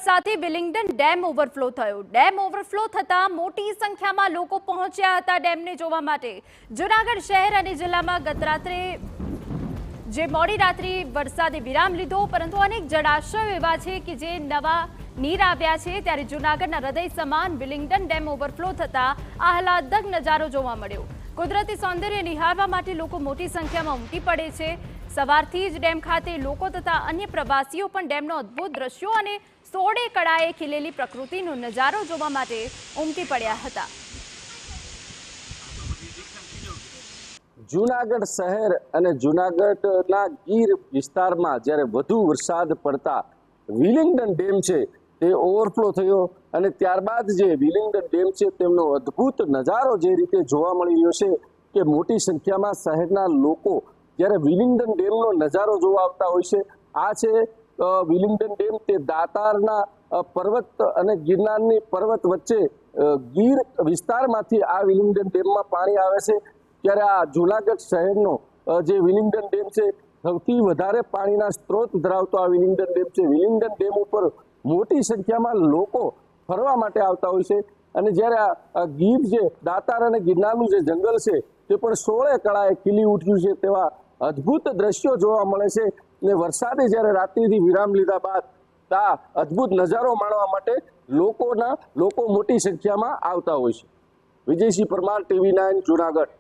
વરસાદથી Willingdon dam overflow થયો। Dam overflow થતાં મોટી સંખ્યામાં લોકો પહોંચ્યા હતા ડેમને જોવા માટે। જૂનાગઢ શહેર અને જિલ્લામાં ગત રાત્રે મોડી રાત્રે વરસાદે વિરામ લીધો, પરંતુ અનેક જળાશયો એવા છે કે જે નવા નીર આવ્યા છે। ત્યારે જૂનાગઢના હૃદય સમાન વિલિંગડન ડેમ ઓવરફ્લો થતાં આહલાદક નજારો જોવા મળ્યો। કુદરતી સૌંદર્ય નિહાળવા માટે લોકો મોટી સંખ્યામાં ઉમટી પડે છે। સવારથી જ ડેમ ખાતે લોકો તથા અન્ય પ્રવાસીઓ પણ ડેમનો અદ્ભુત દ્રશ્યો અને સોળે કળાએ ખીલેલી પ્રકૃતિનો નજારો જોવા માટે ઉમટી પડ્યા હતા। જૂનાગઢ શહેર અને જૂનાગઢના ગીર વિસ્તારમાં જ્યારે વધુ વરસાદ પડતા વિલિંગડન ડેમ છે તે ઓવરફ્લો થયો અને ત્યારબાદ જે વિલિંગડન ડેમ છે તેમનો અદ્ભુત નજારો જે રીતે જોવા મળી રહ્યો છે કે મોટી સંખ્યામાં શહેરના લોકો જ્યારે વિલિંગડન ડેમનો નજારો જોવા આવતા હોય છે। આ છે વિલિંગડન ડેમ, તે દાતારના પર્વત અને ગિરનારની પર્વત વચ્ચે ગીર વિસ્તારમાંથી આ વિલિંગડન ડેમમાં પાણી આવે છે। ત્યારે આ જૂનાગઢ શહેરનો જે વિલિંગડન ડેમ છે સૌથી વધારે પાણીના સ્ત્રોત ધરાવતો આ વિલિંગડન ડેમ છે। વિલિંગડન ડેમ ઉપર મોટી સંખ્યામાં લોકો ફરવા માટે આવતા હોય છે અને જ્યારે આ ગીર જે દાતાર અને ગિરનારનું જે જંગલ છે તે પણ સોળે કળાએ ખીલી ઉઠ્યું છે તેવા અદ્ભુત દ્રશ્યો જોવા મળે છે। અને વરસાદે જ્યારે રાત્રિથી વિરામ લીધા બાદ આ અદ્ભુત નજારો માણવા માટે લોકો મોટી સંખ્યામાં આવતા હોય છે। વિજયસિંહ પરમાર, TV9 જૂનાગઢ।